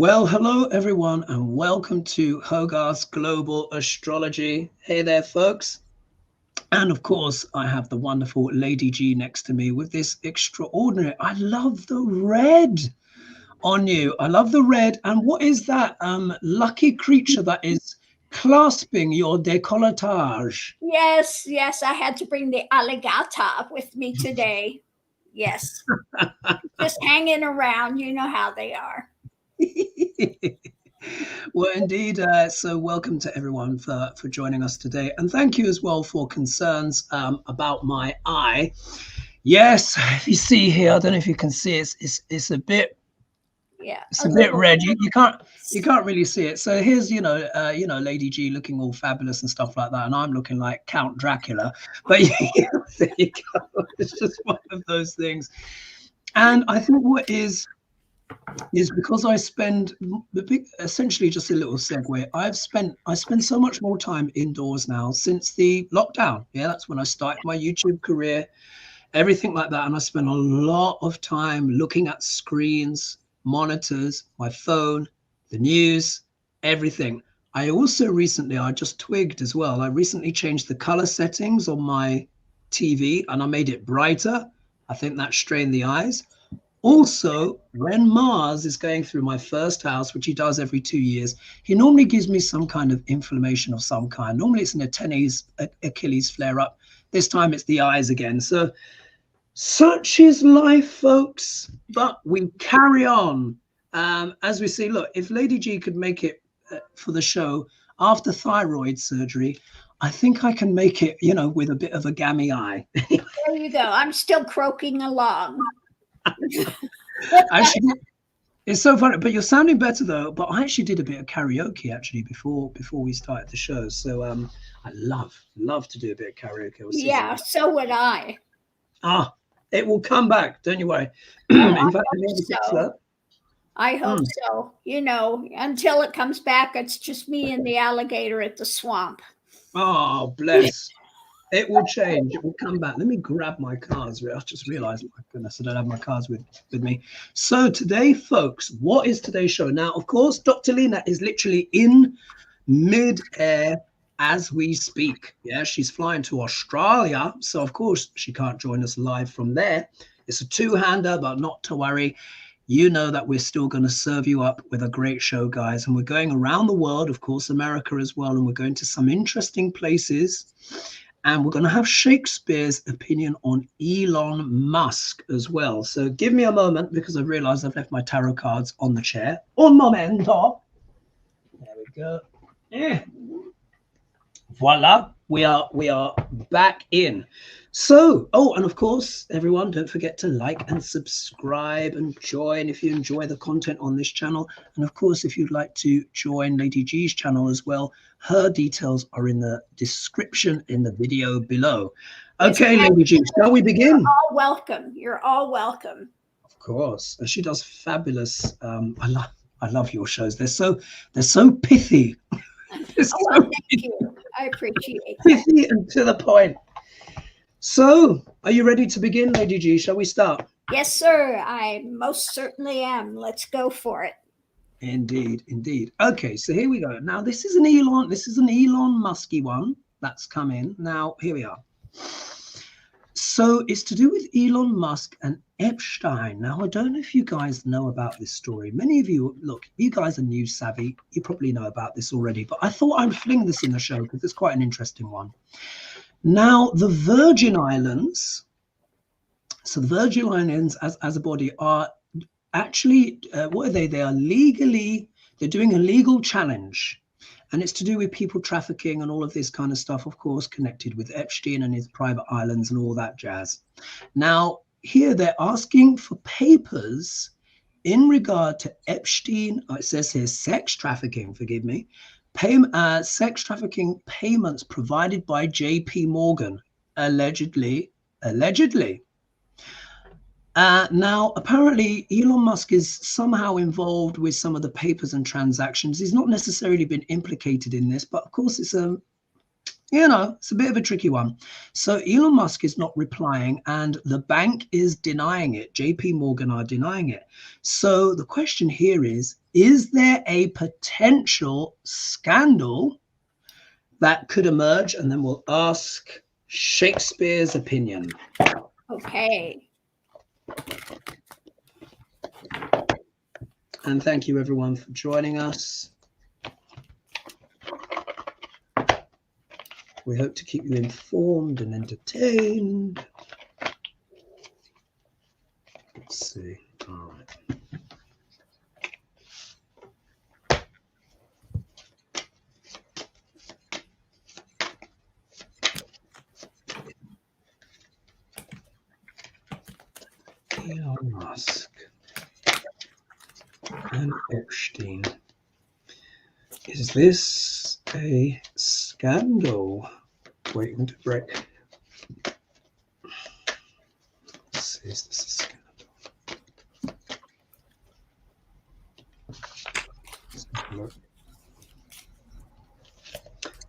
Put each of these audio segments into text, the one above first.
Well, hello everyone, and welcome to HoGaLe's Global Astrology. Hey there, folks. And of course, I have the wonderful Lady G next to me with this extraordinary. I love the red on you. I love the red. And what is that lucky creature that is clasping your décolletage? Yes, I had to bring the alligator with me today. Yes. Just hanging around. You know how they are. Well, indeed. So welcome to everyone for joining us today. And thank you as well for concerns about my eye. Yes, if you see here, I don't know if you can see it, it's a bit, yeah, it's a bit red. You can't really see it. So here's, Lady G looking all fabulous and stuff like that. And I'm looking like Count Dracula. But there you go. It's just one of those things. And I think what is because I spend essentially just a little segue. I spend so much more time indoors now since the lockdown. Yeah, that's when I started my YouTube career, everything like that. And I spend a lot of time looking at screens, monitors, my phone, the news, everything. I also recently, I just twigged as well. I recently changed the color settings on my TV and I made it brighter. I think that strained the eyes. Also, when Mars is going through my first house, which he does every 2 years, he normally gives me some kind of inflammation of some kind. Normally it's an Achilles flare up. This time it's the eyes again. So such is life, folks. But we carry on. As we see, look, if Lady G could make it for the show after thyroid surgery, I think I can make it, with a bit of a gammy eye. There you go. I'm still croaking along. Actually, it's so funny, but you're sounding better though. But I actually did a bit of karaoke actually before we started the show. So I love to do a bit of karaoke. Yeah, so would I. It will come back, don't you worry. In fact, I hope so. Until it comes back, it's just me and the alligator at the swamp. Oh, bless. It will change. It will come back. Let me grab my cards. I just realized, my goodness, I don't have my cards with me. So today, folks, what is today's show? Now, of course, Dr. Lena is literally in mid-air as we speak. Yeah, she's flying to Australia. So, of course, she can't join us live from there. It's a two-hander, but not to worry. You know that we're still going to serve you up with a great show, guys. And we're going around the world, of course, America as well. And we're going to some interesting places. And we're going to have Shakespeare's opinion on Elon Musk as well. So give me a moment because I've realized I've left my tarot cards on the chair. Un momento. There we go. Yeah. Voila. We are back in. So, and of course, everyone, don't forget to like and subscribe and join if you enjoy the content on this channel. And of course, if you'd like to join Lady G's channel as well, her details are in the description in the video below. Okay, Lady G, shall we begin? You're all welcome. You're all welcome. Of course. And she does fabulous. I love your shows. They're so pithy. Thank you. I appreciate that. Pithy and to the point. So, are you ready to begin, Lady G? Shall we start? Yes, sir. I most certainly am. Let's go for it. Indeed, indeed. Okay, so here we go. Now, this is an Elon Musky one that's come in. Now, here we are. So, it's to do with Elon Musk and Epstein. Now, I don't know if you guys know about this story. Many of you, look, you guys are news savvy. You probably know about this already, but I thought I'd fling this in the show because it's quite an interesting one. Now, the Virgin Islands, so the Virgin Islands as a body are actually, what are they? They are they're doing a legal challenge. And it's to do with people trafficking and all of this kind of stuff, of course, connected with Epstein and his private islands and all that jazz. Now, here they're asking for papers in regard to Epstein. It says here, sex trafficking, forgive me. Sex trafficking payments provided by JP Morgan, allegedly. Now, apparently, Elon Musk is somehow involved with some of the papers and transactions. He's not necessarily been implicated in this, but of course, it's a bit of a tricky one. So Elon Musk is not replying and the bank is denying it. JP Morgan are denying it. So the question here is is there a potential scandal that could emerge? And then we'll ask Shakespeare's opinion. Okay. And thank you everyone for joining us. We hope to keep you informed and entertained. Let's see. All right. Elon Musk and Epstein. Is this a scandal waiting to break? Let's see, is this a scandal? Let's have a look.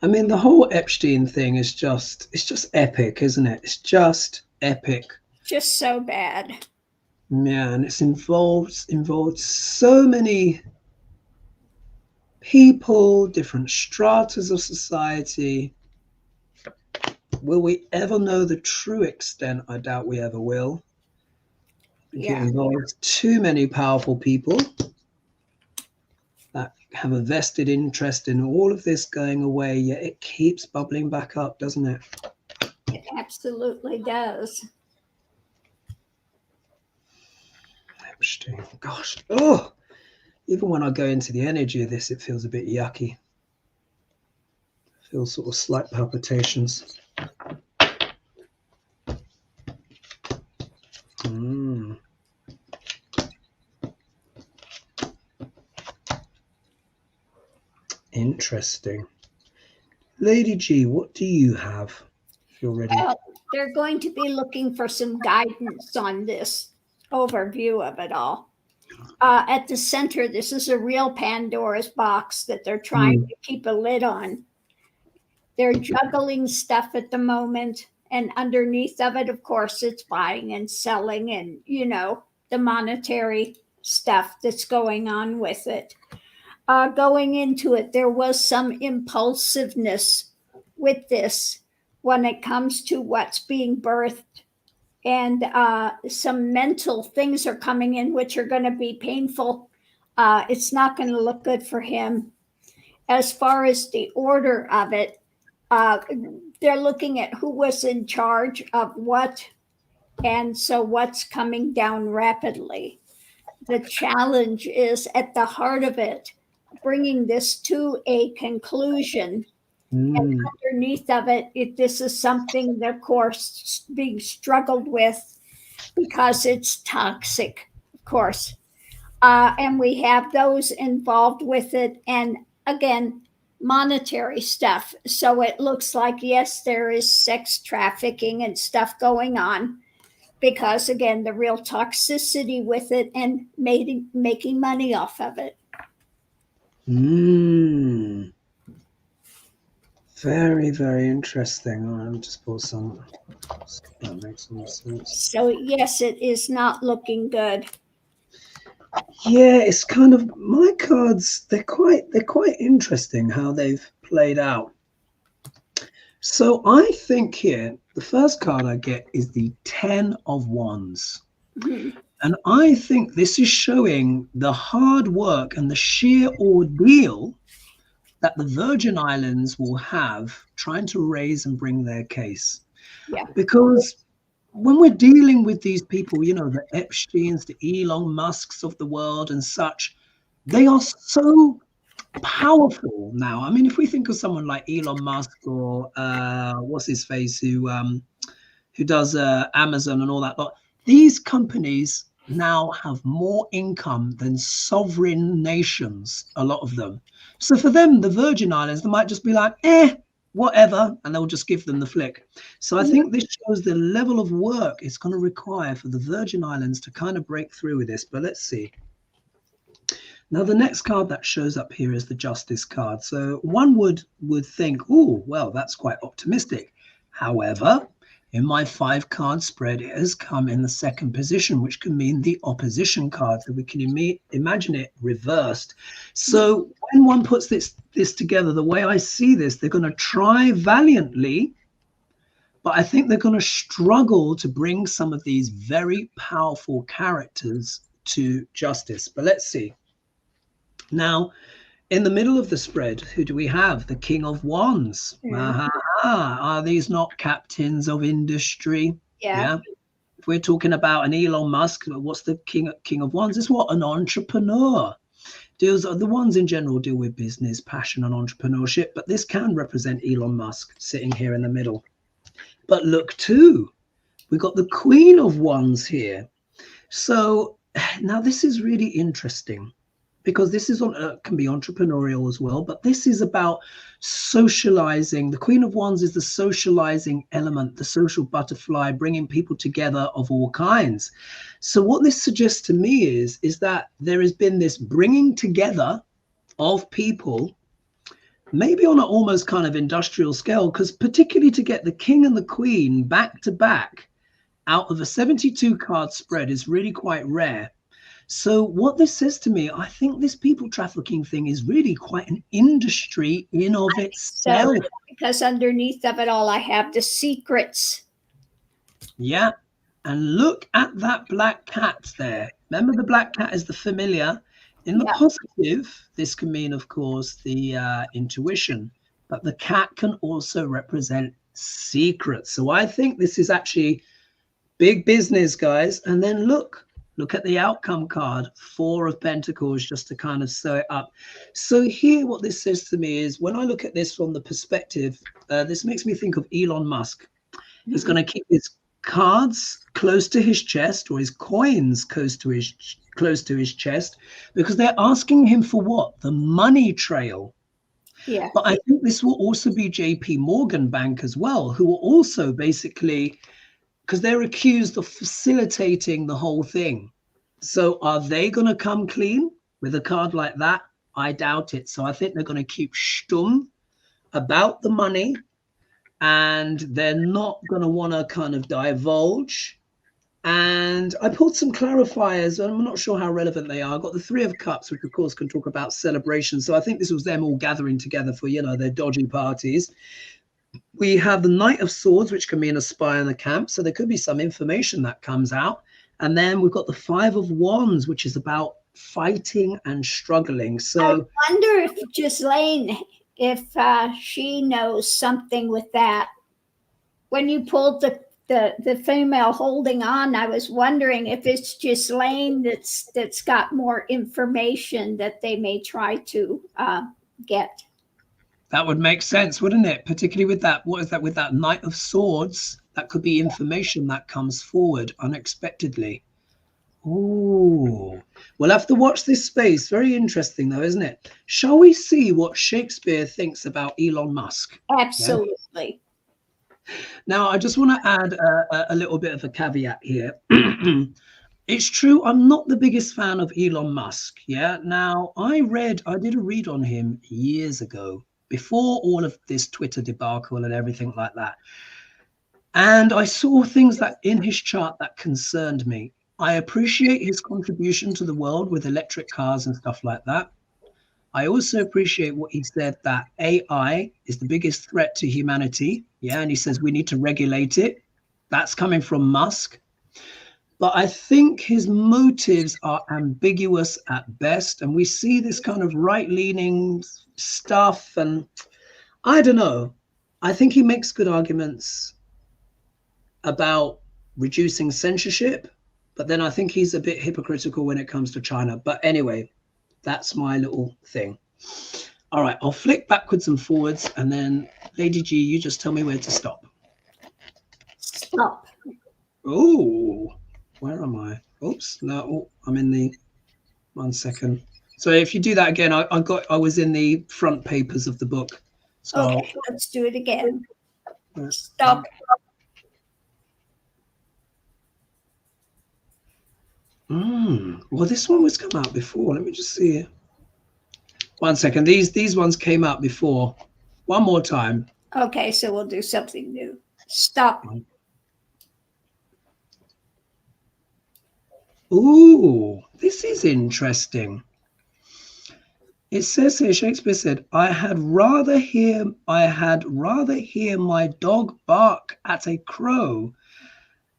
I mean, the whole Epstein thing is just, it's just epic, isn't it? It's just epic. Just so bad. Yeah, and it's involved so many people, different stratas of society. Will we ever know the true extent? I doubt we ever will. Yeah. It involves too many powerful people that have a vested interest in all of this going away, yet it keeps bubbling back up, doesn't it? It absolutely does. Epstein, gosh, oh, even when I go into the energy of this, it feels a bit yucky. I feel sort of slight palpitations. Interesting. Lady G, what do you have? If you're ready. Well, they're going to be looking for some guidance on this overview of it all. At the center, this is a real Pandora's box that they're trying to keep a lid on. They're juggling stuff at the moment, and underneath of it, of course, it's buying and selling and, you know, the monetary stuff that's going on with it. Going into it, there was some impulsiveness with this when it comes to what's being birthed. And some mental things are coming in, which are going to be painful. It's not going to look good for him. As far as the order of it, they're looking at who was in charge of what. And so what's coming down rapidly. The challenge is at the heart of it, bringing this to a conclusion. And underneath of it, this is something that, of course, being struggled with because it's toxic, of course. And we have those involved with it. And again, monetary stuff. So it looks like, yes, there is sex trafficking and stuff going on because, again, the real toxicity with it and making money off of it. Very, very interesting. I'll just put some. That makes more sense. So yes, it is not looking good. Yeah, it's kind of my cards. They're quite interesting how they've played out. So I think here the first card I get is the 10 of Wands. And I think this is showing the hard work and the sheer ordeal that the Virgin Islands will have trying to raise and bring their case. Yeah. Because when we're dealing with these people, you know, the Epsteins, the Elon Musks of the world and such, they are so powerful now. I mean, if we think of someone like Elon Musk or what's his face, who does Amazon and all that, but these companies now have more income than sovereign nations, a lot of them. So for them, the Virgin Islands, they might just be like, whatever, and they'll just give them the flick. So I think this shows the level of work it's going to require for the Virgin Islands to kind of break through with this. But let's see. Now, the next card that shows up here is the Justice card. So one would think, oh, well, that's quite optimistic. However, In my 5-card spread, it has come in the second position, which can mean the opposition card. So we can imagine it reversed. So when one puts this together, the way I see this, they're going to try valiantly, but I think they're going to struggle to bring some of these very powerful characters to justice. But let's see. Now, in the middle of the spread, who do we have? The King of Wands. Are these not captains of industry? Yeah. If we're talking about an Elon Musk, what's the King of Wands? It's what? An entrepreneur. The ones in general deal with business, passion, and entrepreneurship, but this can represent Elon Musk sitting here in the middle. But look too, we got the Queen of Wands here. So now this is really interesting, because this is can be entrepreneurial as well, but this is about socializing. The Queen of Wands is the socializing element, the social butterfly, bringing people together of all kinds. So what this suggests to me is that there has been this bringing together of people, maybe on an almost kind of industrial scale, because particularly to get the King and the Queen back to back out of a 72 card spread is really quite rare. So what this says to me, I think this people trafficking thing is really quite an industry in of itself. So, because underneath of it all, I have the secrets. Yeah. And look at that black cat there. Remember, the black cat is the familiar. In the positive, this can mean, of course, the intuition, but the cat can also represent secrets. So I think this is actually big business, guys. And then look at the outcome card, 4 of Pentacles, just to kind of sew it up. So here, what this says to me is, when I look at this from the perspective, this makes me think of Elon Musk. He's going to keep his cards close to his chest, or his coins close to his chest, because they're asking him for what? The money trail. Yeah. But I think this will also be JP Morgan Bank as well, who will also basically, because they're accused of facilitating the whole thing. So are they going to come clean with a card like that? I doubt it. So I think they're going to keep stum about the money, and they're not going to want to kind of divulge. And I pulled some clarifiers, and I'm not sure how relevant they are. I got the 3 of Cups, which of course can talk about celebration. So I think this was them all gathering together for, their dodgy parties. We have the Knight of Swords, which can mean a spy in the camp. So there could be some information that comes out. And then we've got the 5 of Wands, which is about fighting and struggling. So I wonder if Ghislaine, if she knows something with that. When you pulled the female holding on, I was wondering if it's Ghislaine that's got more information that they may try to get. That would make sense, wouldn't it? Particularly with that, what is that, with that Knight of Swords? That could be information that comes forward unexpectedly. Oh, we'll have to watch this space. Very interesting, though, isn't it? Shall we see what Shakespeare thinks about Elon Musk? Absolutely. Yeah? Now, I just want to add a little bit of a caveat here. It's true, I'm not the biggest fan of Elon Musk. Yeah. Now, I did a read on him years ago, before all of this Twitter debacle and everything like that. And I saw things that in his chart that concerned me. I appreciate his contribution to the world with electric cars and stuff like that. I also appreciate what he said, that AI is the biggest threat to humanity. Yeah, and he says we need to regulate it. That's coming from Musk. But I think his motives are ambiguous at best. And we see this kind of right-leaning stuff. And I don't know. I think he makes good arguments about reducing censorship. But then I think he's a bit hypocritical when it comes to China. But anyway, that's my little thing. All right, I'll flick backwards and forwards. And then, Lady G, you just tell me where to stop. Stop. Oh, where am I? Oops, no, I'm in the, 1 second. So if you do that again, I was in the front papers of the book. So okay, let's do it again. Stop. Well, this one was come out before. Let me just see. 1 second. These ones came out before. One more time. Okay, so we'll do something new. Stop. Ooh, this is interesting. It says here, Shakespeare said, I had rather hear my dog bark at a crow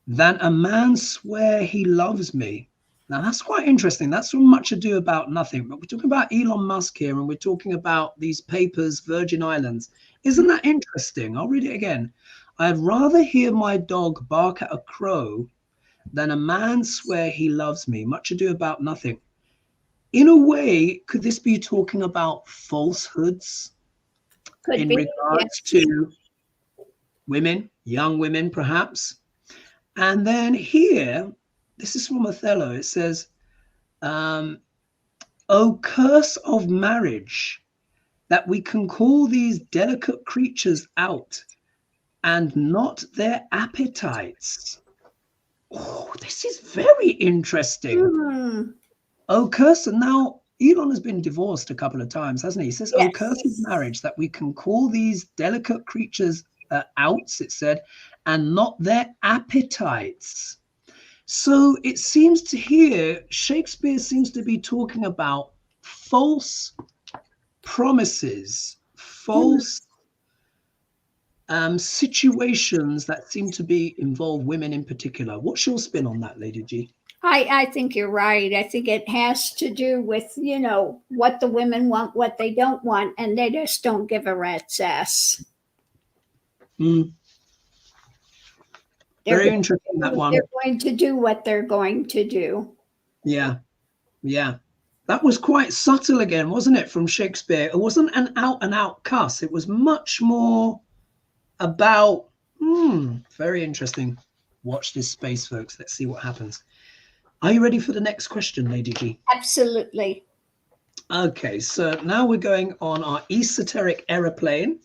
than a man swear he loves me. Now that's quite interesting. That's from Much Ado About Nothing. But we're talking about Elon Musk here, and we're talking about these papers, Virgin Islands. Isn't that interesting? I'll read it again. I'd rather hear my dog bark at a crow than a man swear he loves me. Much Ado About Nothing. In a way, could this be talking about falsehoods in regards to women, young women, perhaps? And then here, this is from Othello. It says, "O curse of marriage, that we can call these delicate creatures out, and not their appetites." Oh, this is very interesting. Oh, curse. And now Elon has been divorced a couple of times, hasn't he? He says, yes. Oh, curse of marriage, that we can call these delicate creatures outs, it said, and not their appetites. So it seems to here, Shakespeare seems to be talking about false promises, false situations that seem to be involve women in particular. What's your spin on that, Lady G? I think you're right. I think it has to do with, you know, what the women want, what they don't want, and they just don't give a rat's ass. Very interesting, that one. They're going to do what they're going to do. Yeah, yeah. That was quite subtle again, wasn't it, from Shakespeare? It wasn't an out-and-out cuss. It was much more about, very interesting. Watch this space, folks. Let's see what happens. Are you ready for the next question, Lady G? Absolutely. Okay, so now we're going on our esoteric aeroplane,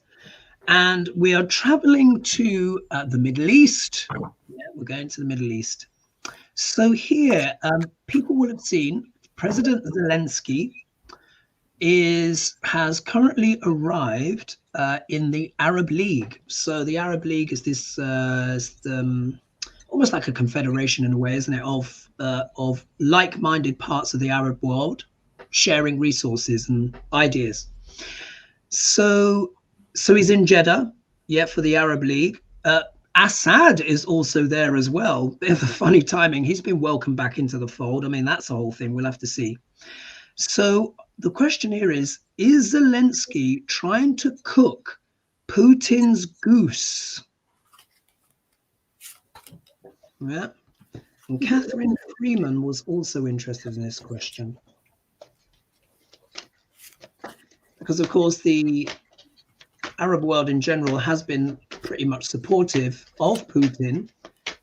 and we are traveling to the Middle East. Yeah, we're going to the Middle East. So here, people will have seen President Zelensky has currently arrived in the Arab League. So the Arab League is this almost like a confederation in a way, isn't it, of like-minded parts of the Arab world sharing resources and ideas. So he's in Jeddah, yeah, for the Arab League. Assad is also there as well. Bit of a funny timing. He's been welcomed back into the fold. I mean, that's a whole thing. We'll have to see. So the question here is Zelensky trying to cook Putin's goose? Yeah. And Catherine Freeman was also interested in this question. Because, of course, the Arab world in general has been pretty much supportive of Putin.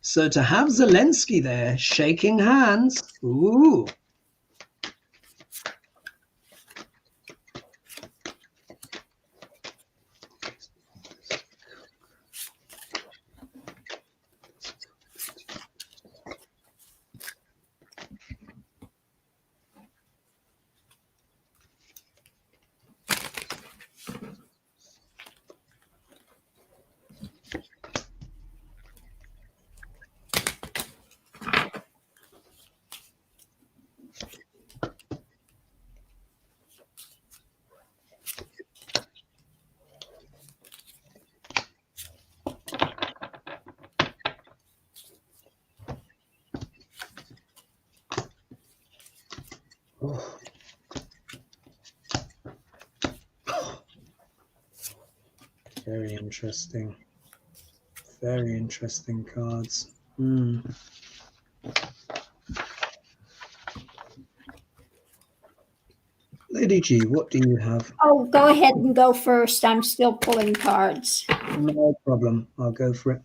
So to have Zelensky there shaking hands, ooh. Very interesting. Very interesting cards. Lady G, what do you have? Oh, go ahead and go first. I'm still pulling cards. No problem. I'll go for it.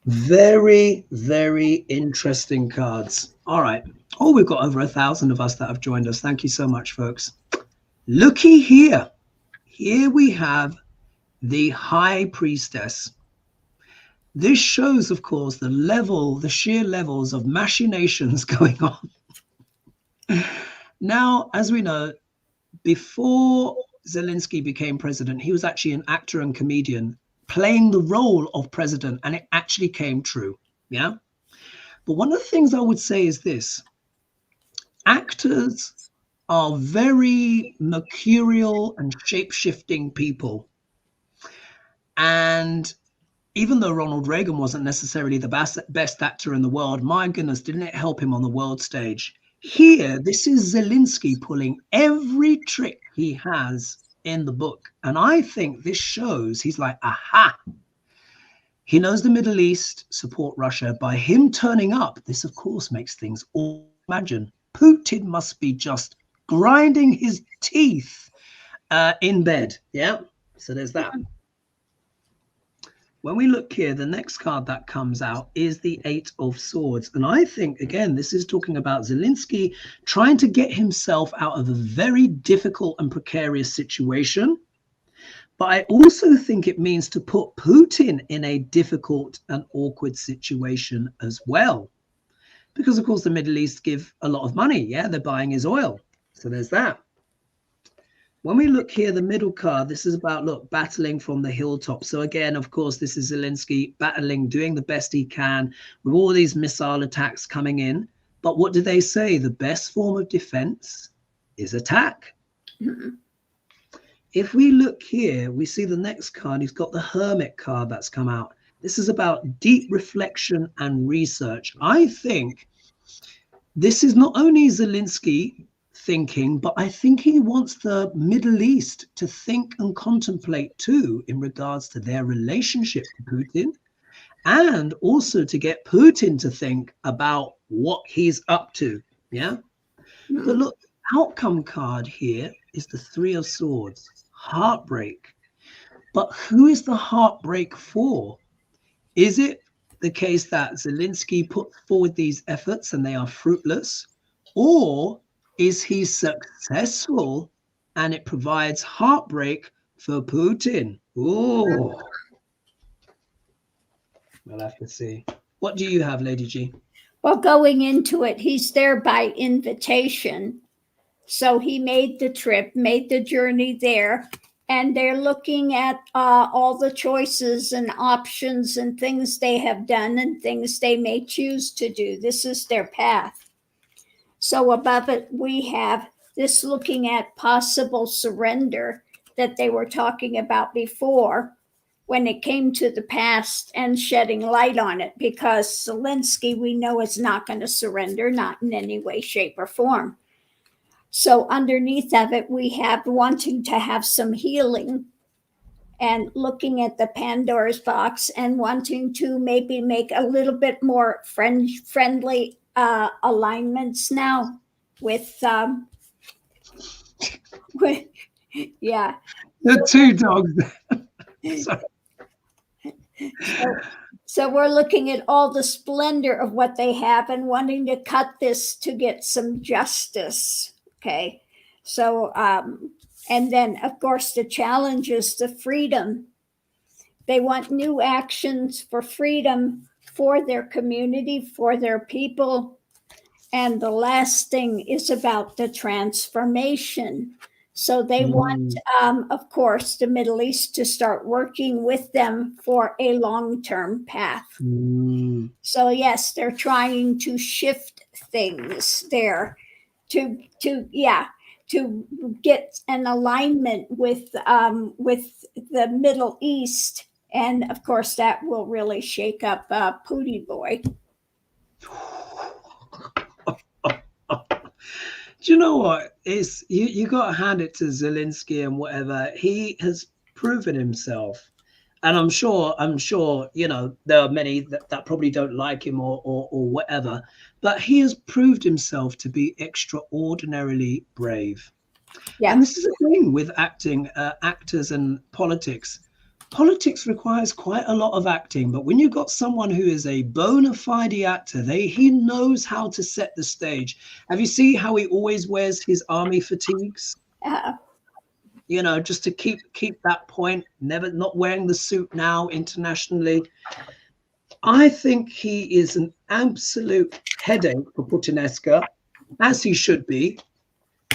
Very, very interesting cards. All right. Oh, we've got over 1,000 of us that have joined us. Thank you so much, folks. Looky here. Here we have the High Priestess. This shows, of course, the sheer levels of machinations going on. Now, as we know, before Zelensky became president, he was actually an actor and comedian playing the role of president, and it actually came true. Yeah. But one of the things I would say is this: actors are very mercurial and shape-shifting people. And even though Ronald Reagan wasn't necessarily the best actor in the world, my goodness, didn't it help him on the world stage? Here, this is Zelensky pulling every trick he has in the book. And I think this shows he's like, aha. He knows the Middle East support Russia. By him turning up, this, of course, makes things all imagine. Putin must be just grinding his teeth in bed. Yeah, so there's that. When we look here, the next card that comes out is the 8 of Swords. And I think, again, this is talking about Zelensky trying to get himself out of a very difficult and precarious situation. But I also think it means to put Putin in a difficult and awkward situation as well. Because, of course, the Middle East give a lot of money. Yeah, they're buying his oil. So there's that. When we look here, the middle card, this is about, look, battling from the hilltop. So again, of course, this is Zelensky battling, doing the best he can with all these missile attacks coming in. But what do they say? The best form of defense is attack. Mm-hmm. If we look here, we see the next card. He's got the Hermit card that's come out. This is about deep reflection and research. I think this is not only Zelensky thinking, but I think he wants the Middle East to think and contemplate too in regards to their relationship to Putin, and also to get Putin to think about what he's up to. Yeah. Mm-hmm. But look, outcome card here is the 3 of Swords, heartbreak. But who is the heartbreak for? Is it the case that Zelensky put forward these efforts and they are fruitless, or is he successful and it provides heartbreak for Putin? Oh, we'll have to see. What do you have, Lady G? Well, going into it, he's there by invitation. So he made the trip, made the journey there, and they're looking at all the choices and options and things they have done and things they may choose to do. This is their path. So above it, we have this looking at possible surrender that they were talking about before when it came to the past and shedding light on it, because Zelensky, we know, is not going to surrender, not in any way, shape, or form. So underneath of it, we have wanting to have some healing and looking at the Pandora's box and wanting to maybe make a little bit more friendly alignments now with yeah, the 2 dogs. so we're looking at all the splendor of what they have and wanting to cut this to get some justice. Okay, so and then of course the challenge is the freedom. They want new actions for freedom for their community, for their people. And the last thing is about the transformation. So they want, of course, the Middle East to start working with them for a long-term path. So yes, they're trying to shift things there to get an alignment with the Middle East. And of course, that will really shake up Putin boy. Do you know what? It's you got to hand it to Zelensky and whatever. He has proven himself, and I'm sure you know there are many that probably don't like him or whatever, but he has proved himself to be extraordinarily brave. Yeah, and this is the thing with actors and politics. Politics requires quite a lot of acting, but when you've got someone who is a bona fide actor, he knows how to set the stage. Have you seen how he always wears his army fatigues? You know, just to keep that point, not wearing the suit now internationally. I think he is an absolute headache for Putinesca, as he should be,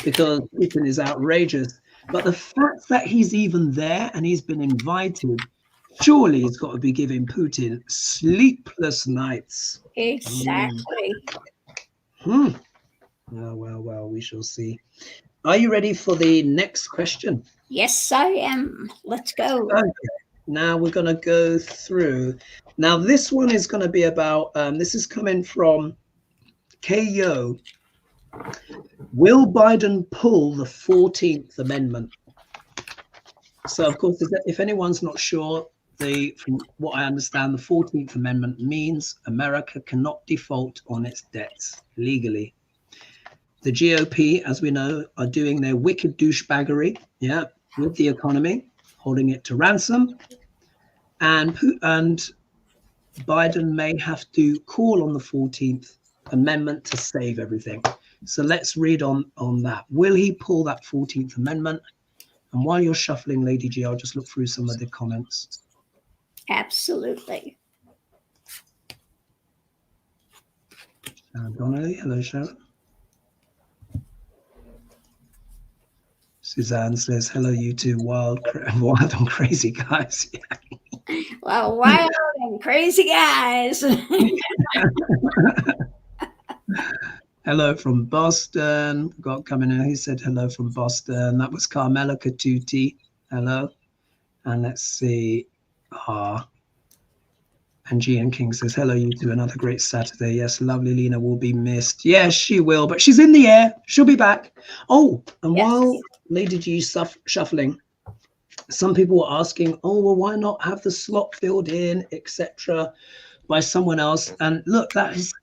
because Putin is outrageous. But the fact that he's even there and he's been invited Surely it's got to be giving Putin sleepless nights. Exactly. Well, we shall see. Are you ready for the next question? Yes, I am. Let's go. Okay. Now we're going to go through. Now this one is going to be about, this is coming from KO. Will Biden pull the 14th Amendment? So, of course, if anyone's not sure, from what I understand, the 14th Amendment means America cannot default on its debts legally. The GOP, as we know, are doing their wicked douchebaggery, with the economy, holding it to ransom. And Biden may have to call on the 14th Amendment to save everything. So let's read on that. Will he pull that 14th Amendment? And while you're shuffling, Lady G, I'll just look through some of the comments. Absolutely. Donnelly, hello, Sharon. Suzanne says, hello, you two wild and crazy guys. Well, wild and crazy guys. Hello from Boston. Got coming in. He said hello from Boston. That was Carmela Catuti. Hello. And let's see. And Gian King says, hello, you two. Another great Saturday. Yes, lovely Lena will be missed. Yes, she will, but she's in the air. She'll be back. Oh, and yes. While Lady G's shuffling, some people were asking, oh, well, why not have the slot filled in, etc., by someone else? And look,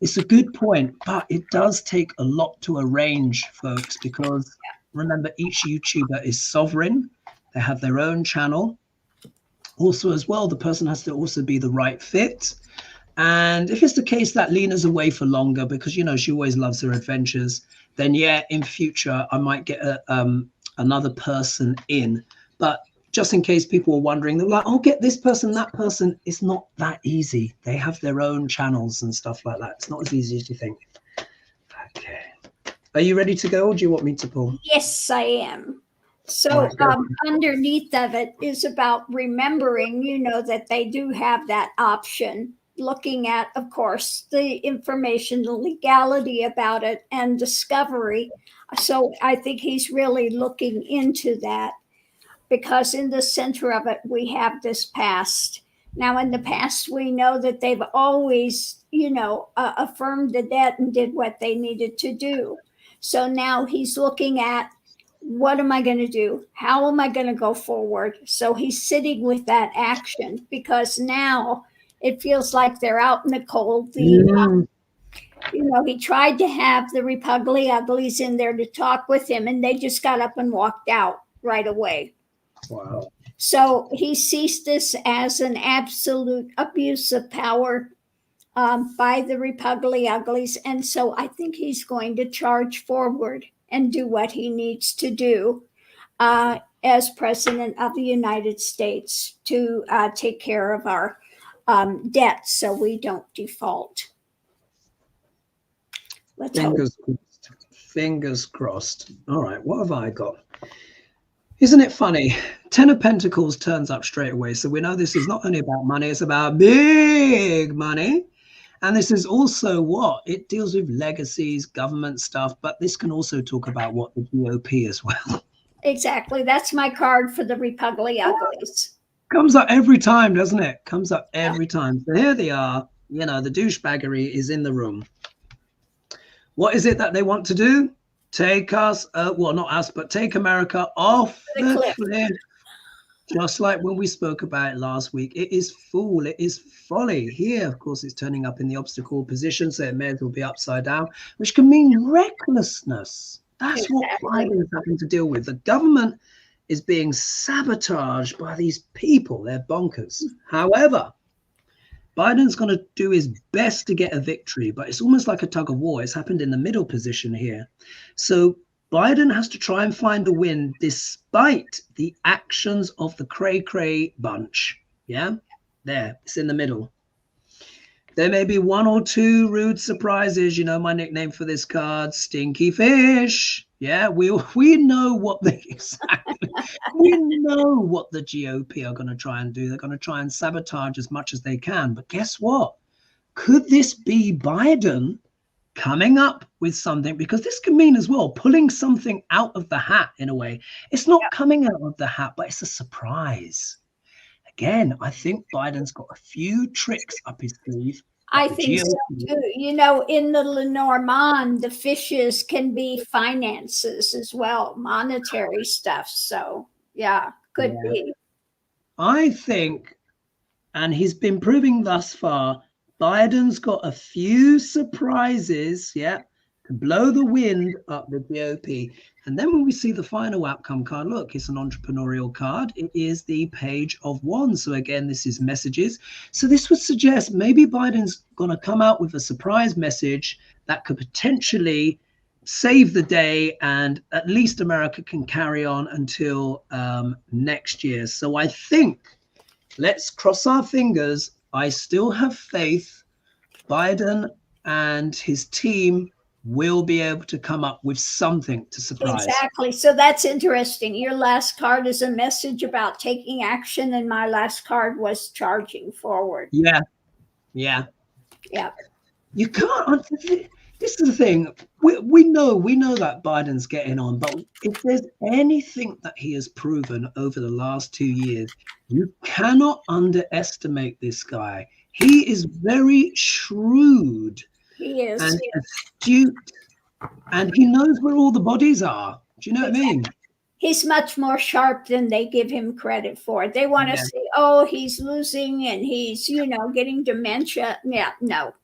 it's a good point, but it does take a lot to arrange, folks, because remember, each YouTuber is sovereign. They have their own channel. Also, as well, the person has to also be the right fit. And if it's the case that Lena's away for longer because, you know, she always loves her adventures, then yeah, in future, I might get another person in. But just in case people are wondering, they're like, oh, get this person, that person. It's not that easy. They have their own channels and stuff like that. It's not as easy as you think. Okay. Are you ready to go, or do you want me to pull? Yes, I am. So underneath of it is about remembering, you know, that they do have that option, looking at, of course, the information, the legality about it, and discovery. So I think he's really looking into that, because in the center of it, we have this past. Now, in the past, we know that they've always, you know, affirmed the debt and did what they needed to do. So now he's looking at, what am I going to do? How am I going to go forward? So he's sitting with that action, because now it feels like they're out in the cold. You know, he tried to have the Repugly Uglies in there to talk with him, and they just got up and walked out right away. Wow. So he sees this as an absolute abuse of power by the Repugly Uglies. And so I think he's going to charge forward and do what he needs to do as president of the United States to take care of our debt so we don't default. Let's hope. Fingers crossed. All right, what have I got? Isn't it funny? 10 of Pentacles turns up straight away. So we know this is not only about money, it's about big money. And this is also what? It deals with legacies, government stuff, but this can also talk about what the GOP as well. Exactly. That's my card for the Repugly Uglies. Comes up every time, doesn't it? Comes up every time. So here they are. You know, the douchebaggery is in the room. What is it that they want to do? Take us, well, not us, but take America off the cliff. Just like when we spoke about it last week, it is fool, it is folly. Here, of course, it's turning up in the obstacle position, so it may as well be upside down, which can mean recklessness. That's what Biden is having to deal with. The government is being sabotaged by these people. They're bonkers. However, Biden's going to do his best to get a victory, but it's almost like a tug of war. It's happened in the middle position here. So Biden has to try and find a win despite the actions of the cray-cray bunch. Yeah, there, it's in the middle. There may be one or two rude surprises. You know my nickname for this card, Stinky Fish. Yeah, we know what they exactly We know what the GOP are going to try and do. They're going to try and sabotage as much as they can. But guess what? Could this be Biden coming up with something? Because this can mean as well pulling something out of the hat in a way. It's not coming out of the hat, but it's a surprise. Again, I think Biden's got a few tricks up his sleeve. I think so too. You know, in the Lenormand, the fishes can be finances as well, monetary stuff. So, yeah, could be. I think, and he's been proving thus far, Biden's got a few surprises, to blow the wind up the GOP. And then when we see the final outcome card, look, it's an entrepreneurial card. It is the Page of Wands. So again, this is messages. So this would suggest maybe Biden's going to come out with a surprise message that could potentially save the day, and at least America can carry on until next year. So I think, let's cross our fingers. I still have faith Biden and his team will be able to come up with something to surprise. Exactly. So that's interesting. Your last card is a message about taking action, and my last card was charging forward. Yeah. You can't. This is the thing. We know that Biden's getting on, but if there's anything that he has proven over the last 2 years, you cannot underestimate this guy. He is very shrewd. He is. And astute, and he knows where all the bodies are. Do you know what I mean? He's much more sharp than they give him credit for. They want to say, oh, he's losing and he's, getting dementia. Yeah, no.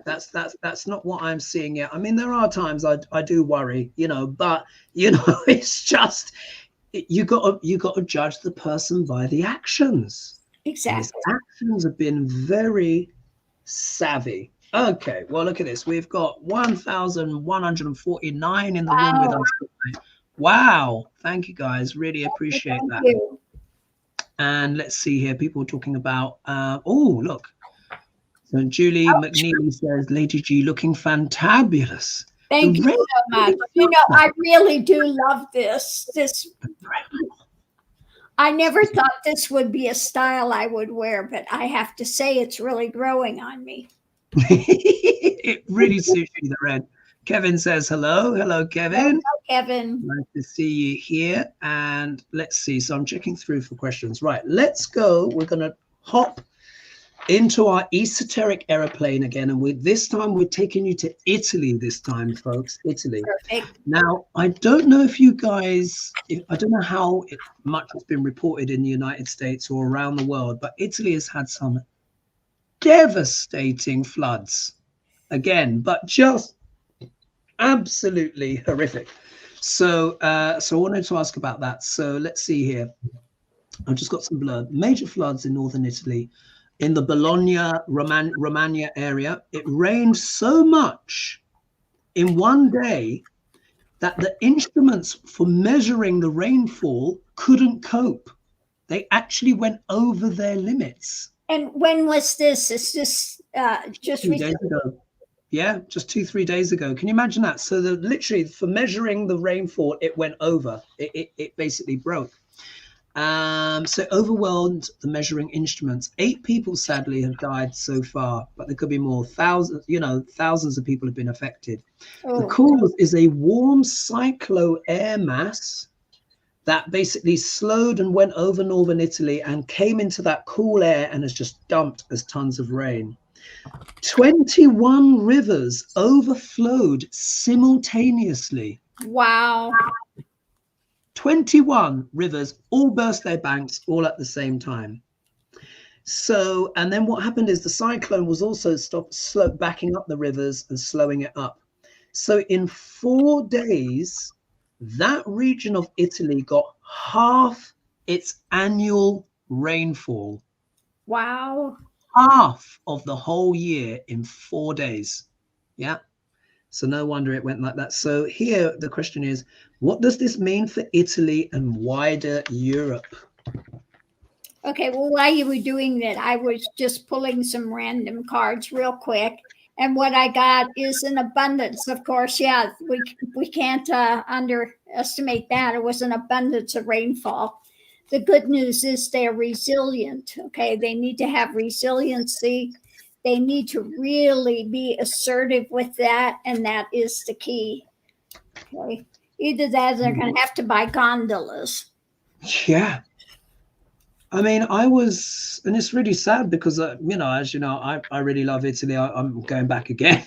That's not what I'm seeing yet. I mean, there are times I do worry, but it's just you got to judge the person by the actions. Exactly. His actions have been very savvy. Okay, well, look at this. We've got 1,149 in the room with us. Wow. Thank you, guys. Really appreciate that. You. And let's see here. People are talking about, look. So Julie McNeely says, Lady G looking fantabulous. Thank you so much. I really do love this. I never thought this would be a style I would wear, but I have to say it's really growing on me. It really suits you, the red. Kevin says hello. Hello, Kevin. Hello, Kevin. Nice to see you here. And let's see. So I'm checking through for questions. Right, let's go. We're going to hop into our esoteric aeroplane again, and this time we're taking you to Italy this time, folks. Italy. Perfect. Now, I don't know if you guys, I don't know how much has been reported in the United States or around the world, but Italy has had some devastating floods again, but just absolutely horrific. So I wanted to ask about that. So let's see here. I've just got some blurb. Major floods in northern Italy. In the Bologna, Romagna area, it rained so much in one day that the instruments for measuring the rainfall couldn't cope. They actually went over their limits. And when was this? Is this just 2 days ago? Yeah, just 2-3 days ago. Can you imagine that? So literally for measuring the rainfall, it went over. It basically broke. So overwhelmed the measuring instruments. 8 people sadly have died so far, but there could be more. Thousands of people have been affected. The cause is a warm cyclo air mass that basically slowed and went over northern Italy and came into that cool air and has just dumped as tons of rain. 21 rivers overflowed simultaneously. Wow. 21 rivers all burst their banks all at the same time. So, and then what happened is the cyclone was also backing up the rivers and slowing it up. So in 4 days, that region of Italy got half its annual rainfall. Wow. Half of the whole year in 4 days. Yeah. So no wonder it went like that. So here the question is, what does this mean for Italy and wider Europe? Okay, well, while you were doing that, I was just pulling some random cards real quick. And what I got is an abundance, of course. Yeah, we can't underestimate that. It was an abundance of rainfall. The good news is they're resilient. Okay, they need to have resiliency. They need to really be assertive with that, and that is the key. Okay, either that or they're going to have to buy gondolas. Yeah. I mean, and it's really sad because, you know, as you know, I really love Italy. I'm going back again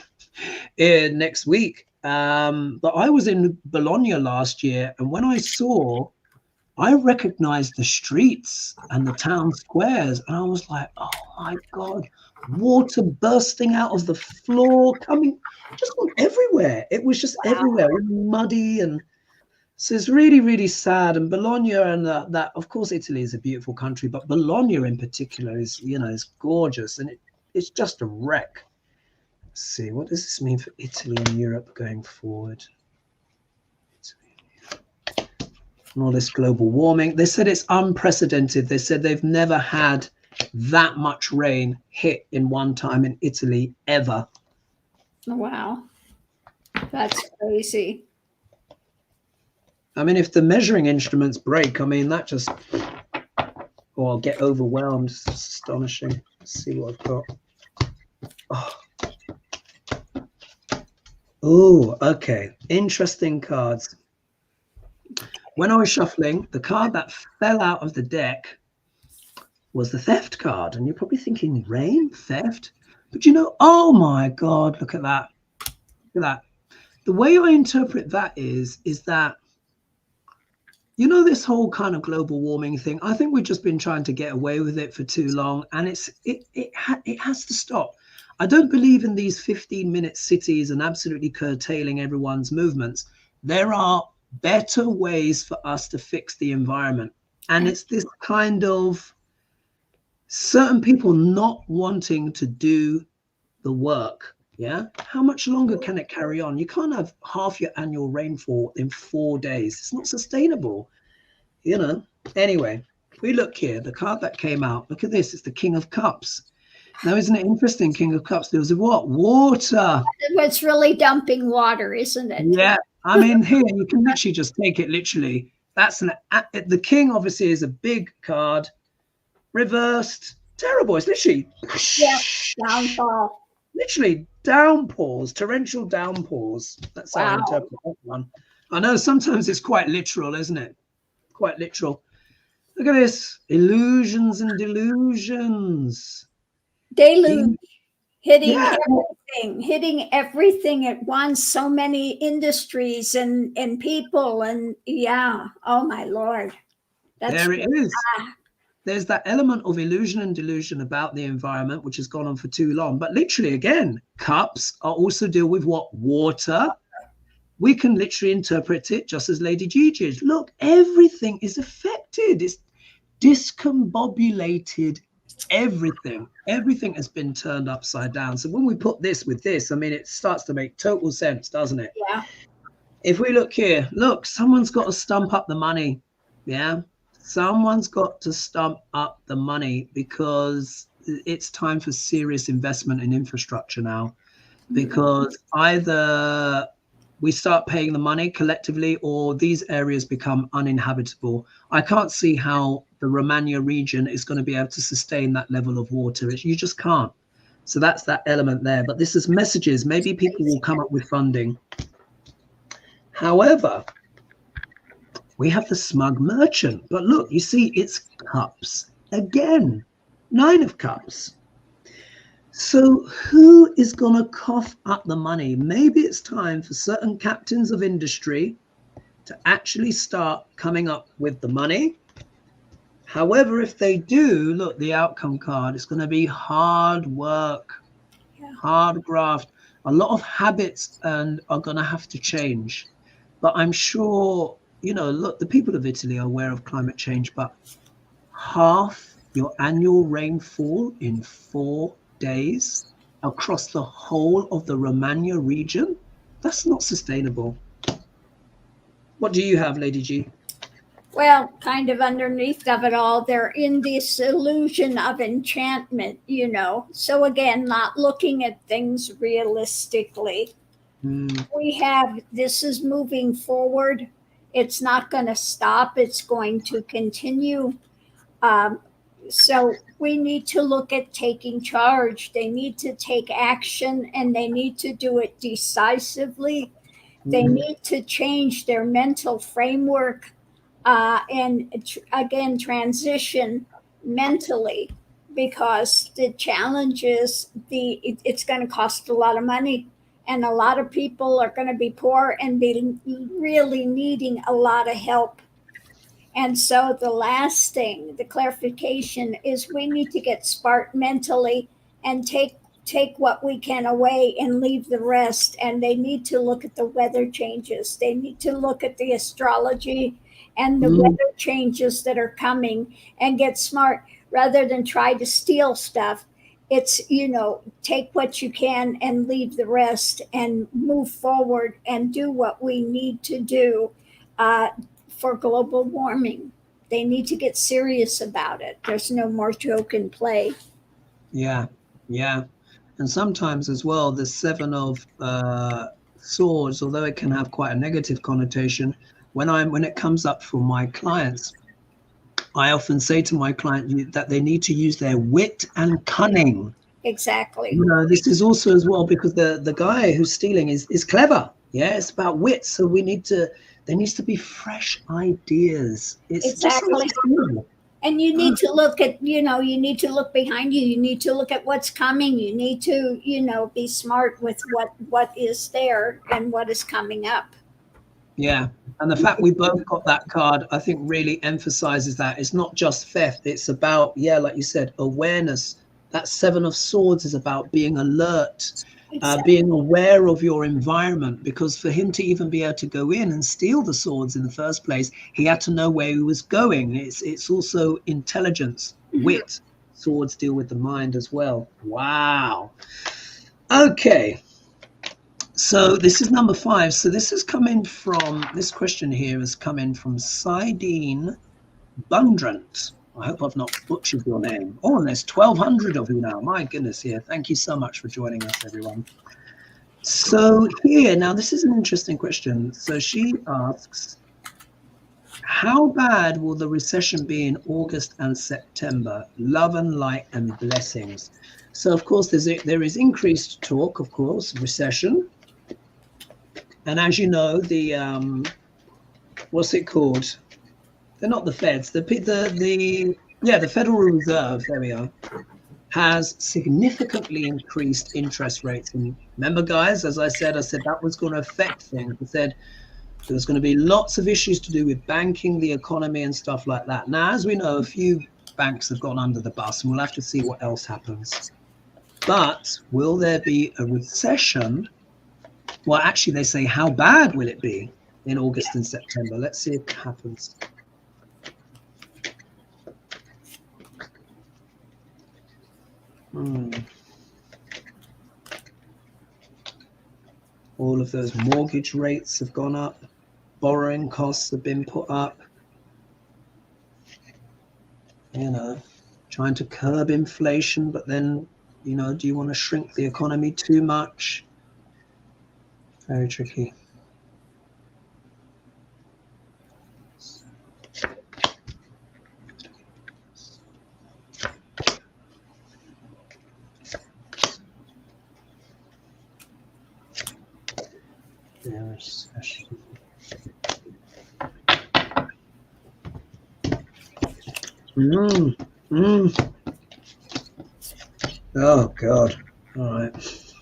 next week. But I was in Bologna last year, and when I recognized the streets and the town squares, and I was like, oh my God, water bursting out of the floor, coming just from everywhere. It was just everywhere, muddy. And so it's really, really sad. And Bologna and that, of course, Italy is a beautiful country, but Bologna in particular is, you know, is gorgeous, and it's just a wreck. Let's see, what does this mean for Italy and Europe going forward? And all this global warming. They said it's unprecedented. They said they've never had that much rain hit in one time in Italy ever. Wow. That's crazy. I mean, if the measuring instruments break, I mean, that just, or I'll get overwhelmed. It's astonishing. Let's see what I've got. Oh, okay. Interesting cards. When I was shuffling, the card that fell out of the deck was the theft card. And you're probably thinking, rain, theft? But you know, oh my God, look at that. Look at that. The way I interpret that is that, you know, this whole kind of global warming thing, I think we've just been trying to get away with it for too long. And it has to stop. I don't believe in these 15-minute cities and absolutely curtailing everyone's movements. There are better ways for us to fix the environment. And it's this kind of certain people not wanting to do the work. Yeah. How much longer can it carry on? You can't have half your annual rainfall in 4 days. It's not sustainable, you know. Anyway, we look here, the card that came out. Look at this. It's the King of Cups. Now, isn't it interesting? King of Cups. There was what? Water. It's really dumping water, isn't it? Yeah. I mean, here you can literally just take it literally. That's the King obviously is a big card. Reversed. Terrible. It's literally. Yeah. Downfall. Literally downpours, torrential downpours. That's how I interpret that one. I know sometimes it's quite literal, isn't it? Quite literal. Look at this. Illusions and delusions. Deluge. Hitting everything at once. So many industries and people and oh my Lord. There it is. There's that element of illusion and delusion about the environment, which has gone on for too long. But literally, again, cups are also deal with what? Water. We can literally interpret it just as Lady G did. Look, everything is affected. It's discombobulated. Everything has been turned upside down. So when we put this with this, I mean, it starts to make total sense, doesn't it? Yeah. If we look here, look, someone's got to stump up the money. Yeah. Someone's got to stump up the money because it's time for serious investment in infrastructure now, because either we start paying the money collectively or these areas become uninhabitable. I can't see how the Romagna region is going to be able to sustain that level of water. You just can't. So that's that element there. But this is messages. Maybe people will come up with funding. However, we have the smug merchant, but look, you see, it's cups again, 9 of cups. So who is going to cough up the money? Maybe it's time for certain captains of industry to actually start coming up with the money. However, if they do, look, the outcome card is going to be hard work, hard graft. A lot of habits and are going to have to change. But I'm sure, you know, look, the people of Italy are aware of climate change, but half your annual rainfall in 4 days across the whole of the Romagna region, that's not sustainable. What do you have, Lady G? Well, kind of underneath of it all, they're in this illusion of enchantment, So again, not looking at things realistically. We have this is moving forward. It's not going to stop, it's going to continue. Um, so we need to look at taking charge. They need to take action and they need to do it decisively. They need to change their mental framework again, transition mentally, because the challenge is it's going to cost a lot of money. And a lot of people are going to be poor and be really needing a lot of help. And so the last thing, the clarification is we need to get smart mentally and take what we can away and leave the rest. And they need to look at the weather changes. They need to look at the astrology and the weather changes that are coming and get smart rather than try to steal stuff. It's, take what you can and leave the rest and move forward and do what we need to do. For global warming. They need to get serious about it. There's no more joke and play. Yeah. And sometimes as well, the Seven of Swords, although it can have quite a negative connotation, when it comes up for my clients, I often say to my client that they need to use their wit and cunning. Exactly. This is also as well because the guy who's stealing is clever. Yeah, it's about wit. So there needs to be fresh ideas. It's exactly. Just and you need to look at, you need to look behind you. You need to look at what's coming. You need to, be smart with what is there and what is coming up. Yeah. And the fact we both got that card, I think really emphasizes that it's not just theft. It's about, like you said, awareness. That Seven of Swords is about being alert. Being aware of your environment, because for him to even be able to go in and steal the swords in the first place, he had to know where he was going. It's also intelligence, wit. Swords deal with the mind as well. Wow. Okay. So this is number 5. So this question here has come in from Sidene Bundrant. I hope I've not butchered your name. Oh, and there's 1,200 of you now. My goodness, here. Thank you so much for joining us, everyone. So here, now this is an interesting question. So she asks, how bad will the recession be in August and September? Love and light and blessings. So, of course, there is increased talk, of course, recession. And as you know, the, what's it called? They're not the Feds. The Federal Reserve, there we are, has significantly increased interest rates. And remember, guys, as I said that was going to affect things. I said there's going to be lots of issues to do with banking, the economy, and stuff like that. Now, as we know, a few banks have gone under the bus, and we'll have to see what else happens. But will there be a recession? Well, actually, they say, how bad will it be in August and September? Let's see if it happens. All of those mortgage rates have gone up. Borrowing costs have been put up. Trying to curb inflation, but then, do you want to shrink the economy too much? Very tricky. Oh God. All right.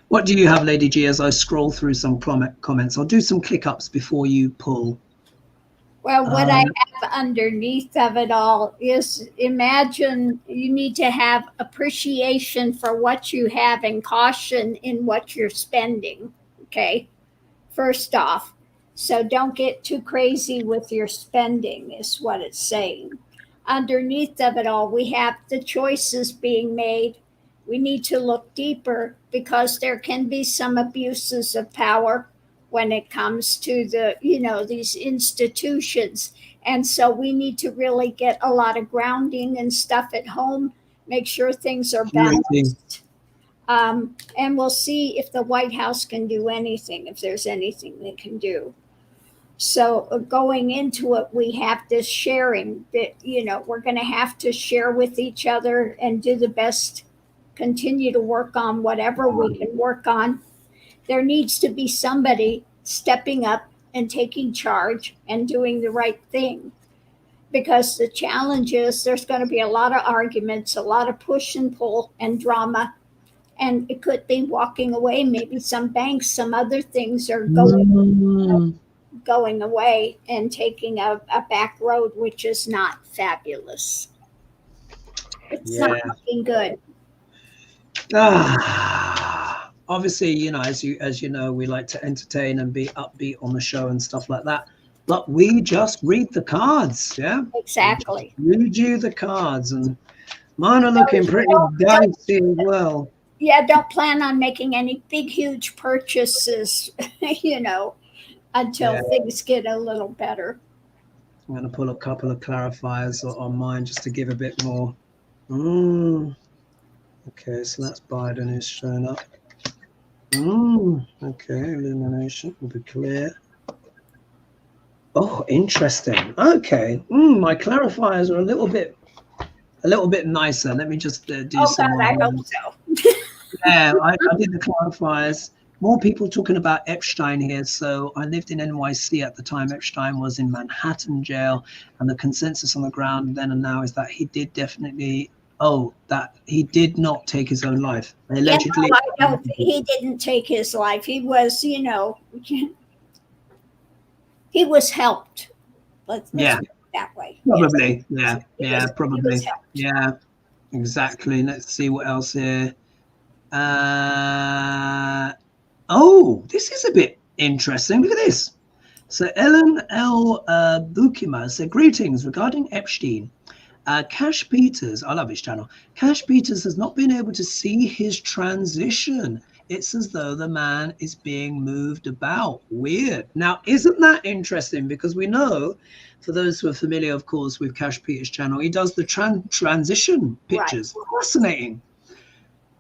What do you have, Lady G, as I scroll through some comments? I'll do some click ups before you pull. Well, what I have underneath of it all is, imagine you need to have appreciation for what you have and caution in what you're spending. Okay. First off. So don't get too crazy with your spending is what it's saying. Underneath of it all, we have the choices being made. We need to look deeper because there can be some abuses of power when it comes to the, these institutions. And so we need to really get a lot of grounding and stuff at home, make sure things are balanced. And we'll see if the White House can do anything, if there's anything they can do. So going into it, we have this sharing that, we're going to have to share with each other and do the best, continue to work on whatever we can work on. There needs to be somebody stepping up and taking charge and doing the right thing. Because the challenge is there's going to be a lot of arguments, a lot of push and pull and drama. And it could be walking away. Maybe some banks, some other things are going away and taking a back road, which is not fabulous. It's not looking good. Obviously, as you know, we like to entertain and be upbeat on the show and stuff like that. But we just read the cards, yeah? Exactly. Read you the cards, and mine are looking pretty dicey as well. Yeah, don't plan on making any big, huge purchases, until things get a little better. I'm going to pull a couple of clarifiers on mine just to give a bit more. Okay, so that's Biden who's showing up. Okay, illumination will be clear. Oh, interesting. Okay, my clarifiers are a little bit nicer. Let me just do some. God, I hope so. Yeah, I did the clarifiers. More people talking about Epstein here. So I lived in NYC at the time. Epstein was in Manhattan jail, and the consensus on the ground then and now is that he did definitely. That he did not take his own life. Allegedly, he didn't take his life. He was, he was helped. Let's put it that way. Probably, yes. Probably, yeah, exactly. Let's see what else here. This is a bit interesting. Look at this. So Ellen L. Bukima said, greetings regarding Epstein. Cash Peters, I love his channel. Cash Peters has not been able to see his transition. It's as though the man is being moved about. Weird. Now, isn't that interesting? Because we know, for those who are familiar, of course, with Cash Peters' channel, he does the transition pictures. Right. Fascinating.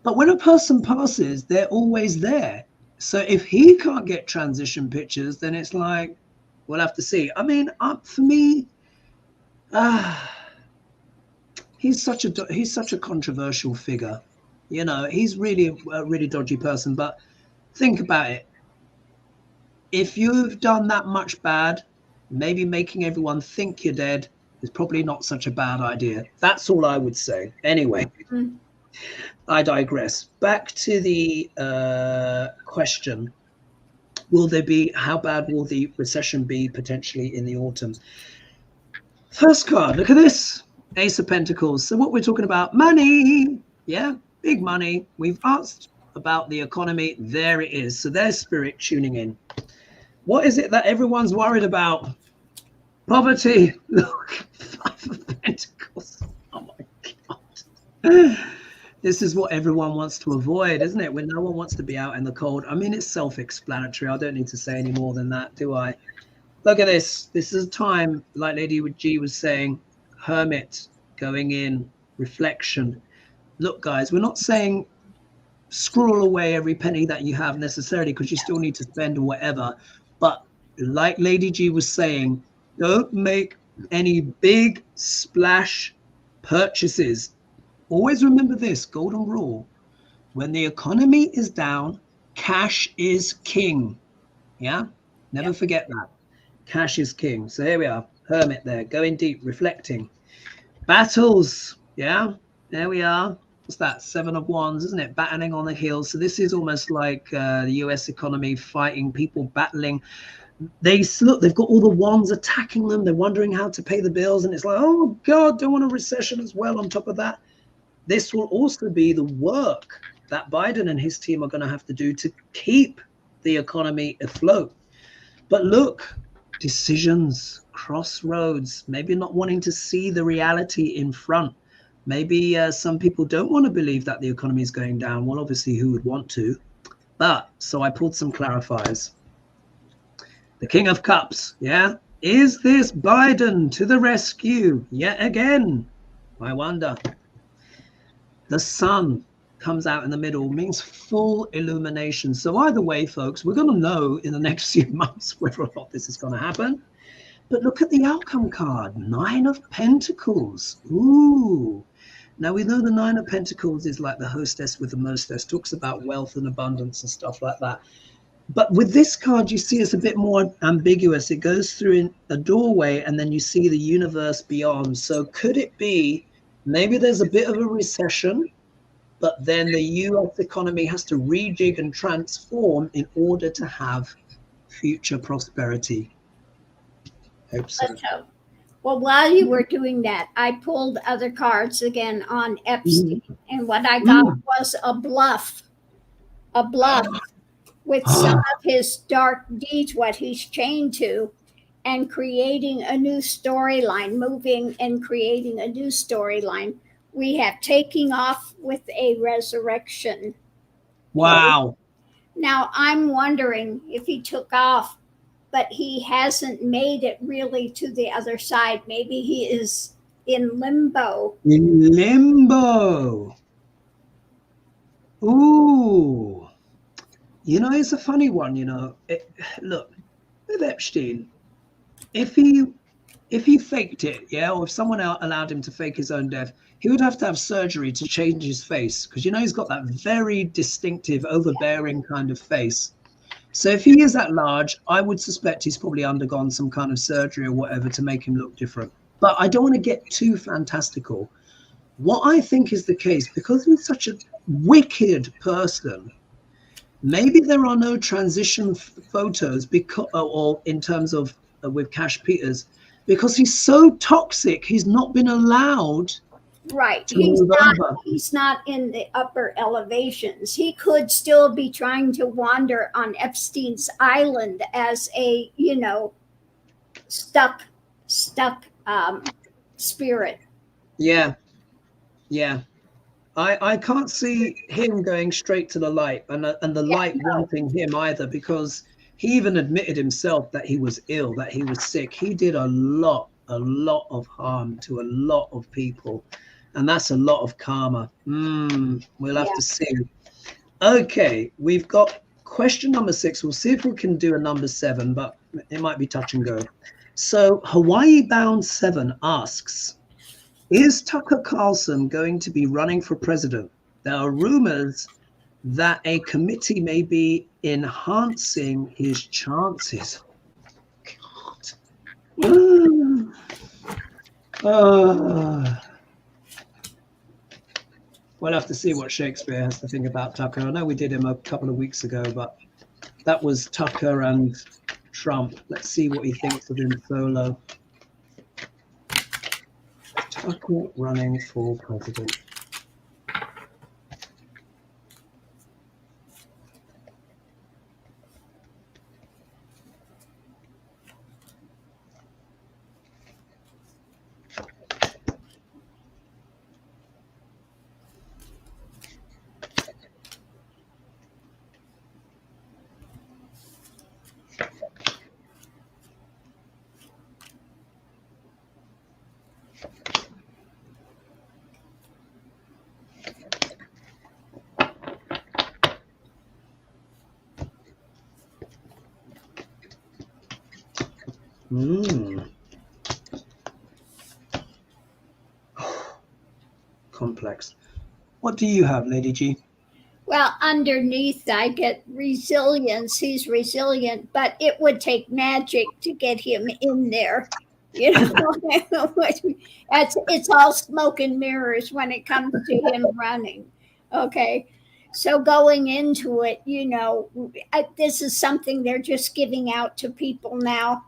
But when a person passes, they're always there. So if he can't get transition pictures, then it's like, we'll have to see. I mean, for me, he's such a controversial figure. He's really a really dodgy person. But think about it. If you've done that much bad, maybe making everyone think you're dead is probably not such a bad idea. That's all I would say. Anyway, I digress. Back to the question. How bad will the recession be potentially in the autumn? First card, look at this. Ace of Pentacles. So what we're talking about, money. Yeah, big money. We've asked about the economy. There it is. So there's Spirit tuning in. What is it that everyone's worried about? Poverty. Look, Five of Pentacles. Oh my God. This is what everyone wants to avoid, isn't it? When no one wants to be out in the cold. I mean, it's self-explanatory. I don't need to say any more than that, do I? Look at this. This is a time, like Lady G was saying, hermit, going in, reflection. Look, guys, we're not saying scroll away every penny that you have necessarily, because you still need to spend or whatever. But like Lady G was saying, don't make any big splash purchases. Always remember this golden rule. When the economy is down, cash is king. Yeah? Never forget that. Cash is king. So here we are. Hermit there. Going deep, reflecting. Battles. Yeah? There we are. What's that? 7 of Wands, isn't it? Battling on the heels. So this is almost like the US economy fighting, people battling. They've got all the wands attacking them. They're wondering how to pay the bills. And it's like, oh, God, don't want a recession as well on top of that. This will also be the work that Biden and his team are going to have to do to keep the economy afloat. But look, decisions, crossroads, maybe not wanting to see the reality in front. Maybe some people don't want to believe that the economy is going down. Well, obviously, who would want to? But so I pulled some clarifiers. The King of Cups, yeah? Is this Biden to the rescue yet again? I wonder. The sun comes out in the middle, means full illumination. So either way, folks, we're going to know in the next few months whether or not this is going to happen. But look at the outcome card, 9 of Pentacles. Ooh. Now, we know the 9 of Pentacles is like the hostess with the mostess, talks about wealth and abundance and stuff like that. But with this card, you see it's a bit more ambiguous. It goes through in a doorway and then you see the universe beyond. So could it be maybe there's a bit of a recession, but then the US economy has to rejig and transform in order to have future prosperity? Hope so. Let's hope. Well, while you were doing that, I pulled other cards again on Epstein, and what I got was a bluff with some of his dark deeds, what he's chained to, and creating a new storyline, moving and creating a new storyline. We have taking off with a resurrection. Wow. Now, I'm wondering if he took off, but he hasn't made it really to the other side. Maybe he is in limbo. In limbo. Ooh. You know, it's a funny one, you know. Look, with Epstein, if he faked it, yeah, or if someone allowed him to fake his own death, he would have to have surgery to change his face, because, you know, he's got that very distinctive, overbearing kind of face. So if he is that large, I would suspect he's probably undergone some kind of surgery or whatever to make him look different. But I don't want to get too fantastical. What I think is the case, because he's such a wicked person, maybe there are no transition photos because, or in terms of with Cash Peters, because he's so toxic, he's not been allowed. Right. He's not in the upper elevations. He could still be trying to wander on Epstein's island as a, you know, stuck spirit. Yeah. Yeah. I can't see him going straight to the light and the light wanting him either, because he even admitted himself that he was ill, that he was sick. He did a lot of harm to a lot of people. And that's a lot of karma. We'll have to see. Okay, we've got question number 6. We'll see if we can do a number 7, but it might be touch and go. So Hawaii Bound 7 asks, is Tucker Carlson going to be running for president? There are rumors that a committee may be enhancing his chances. God. We'll have to see what Shakespeare has to think about Tucker. I know we did him a couple of weeks ago, but that was Tucker and Trump. Let's see what he thinks of him solo. Tucker running for president. Complex. What do you have, Lady G? Well, underneath I get resilience. He's resilient, but it would take magic to get him in there. You know, it's all smoke and mirrors when it comes to him running. Okay. So going into it, you know, this is something they're just giving out to people now,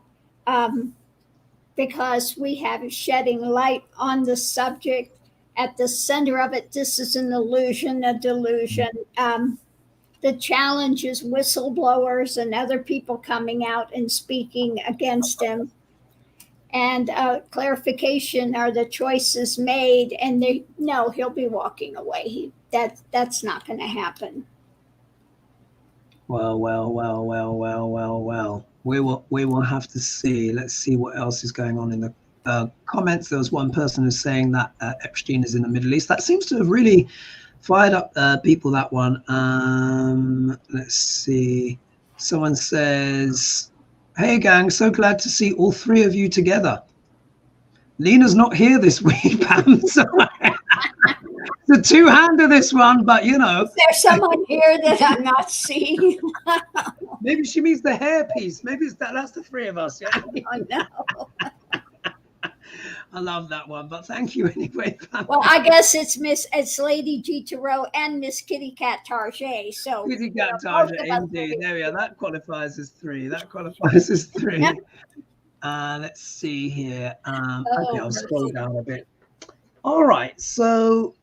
because we have shedding light on the subject. At the center of it, this is an illusion, a delusion. The challenge is whistleblowers and other people coming out and speaking against him. And clarification, are the choices made? And no, he'll be walking away. That's not going to happen. Well. we will have to see. Let's see what else is going on in the comments. There was one person who's saying that Epstein is in the Middle East. That seems to have really fired up people, that one. Let's see. Someone says, hey gang, so glad to see all three of you together. Lena's not here this week, Pam. So the two-hander this one, but you know. Is there someone here that I'm not seeing? Maybe she means the hairpiece. Maybe it's that's the three of us. Yeah. I know. I love that one, but thank you anyway. Pam. Well, I guess it's Lady G Tarot and Miss Kitty Cat Target. So Kitty Cat Target, indeed. There we are. That qualifies as three. That qualifies as three. Yep. Let's see here. Okay, I'll scroll down a bit. All right. So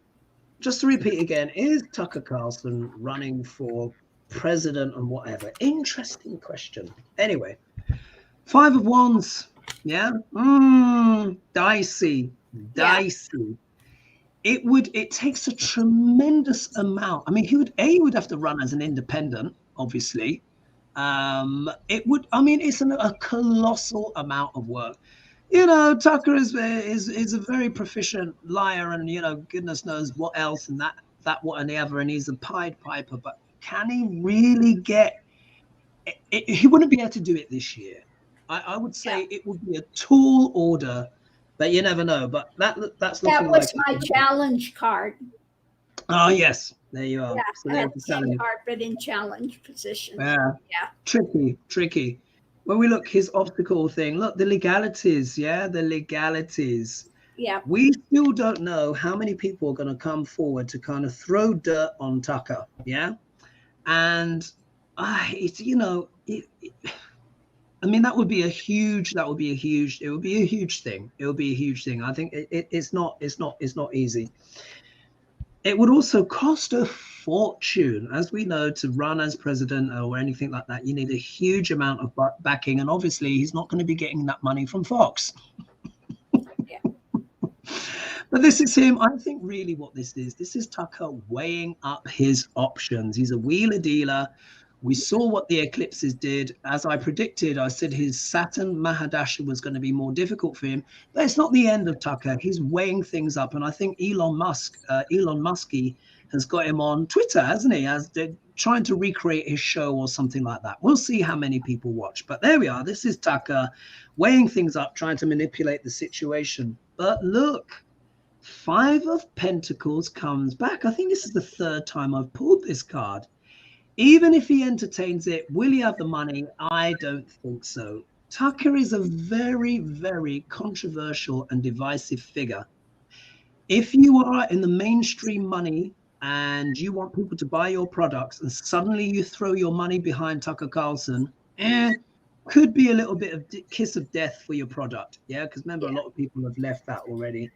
just to repeat again, is Tucker Carlson running for president and whatever? Interesting question. Anyway, 5 of Wands. Yeah. Dicey. Yeah. It takes a tremendous amount. I mean, he would have to run as an independent, obviously. It's a colossal amount of work. You know, Tucker is a very proficient liar, and you know, goodness knows what else, and that what and the other, and he's a Pied Piper. But can he really get it? He wouldn't be able to do it this year. I would say it would be a tall order, but you never know. But that was like my challenge card. Oh yes, there you are. Yeah, so there's the challenge card, but in challenge position. Yeah. Tricky. When we look his obstacle thing, look, the legalities. Yeah, the legalities. Yeah. We still don't know how many people are going to come forward to kind of throw dirt on Tucker. Yeah, and it's I mean, it would be a huge thing. I think it's not easy. It would also cost a fortune, as we know, to run as president or anything like that. You need a huge amount of backing, and obviously he's not going to be getting that money from Fox. Yeah. But this is him. I think really what this is Tucker weighing up his options. He's a wheeler dealer. We saw what the eclipses did. As I predicted, I said his Saturn Mahadasha was going to be more difficult for him. But it's not the end of Tucker. He's weighing things up. And I think Elon Muskie has got him on Twitter, hasn't he? As they're trying to recreate his show or something like that. We'll see how many people watch. But there we are. This is Tucker weighing things up, trying to manipulate the situation. But look, 5 of Pentacles comes back. I think this is the 3rd time I've pulled this card. Even if he entertains it, will he have the money? I don't think so. Tucker is a very, very controversial and divisive figure. If you are in the mainstream money and you want people to buy your products and suddenly you throw your money behind Tucker Carlson, could be a little bit of kiss of death for your product. Yeah, because remember, a lot of people have left that already.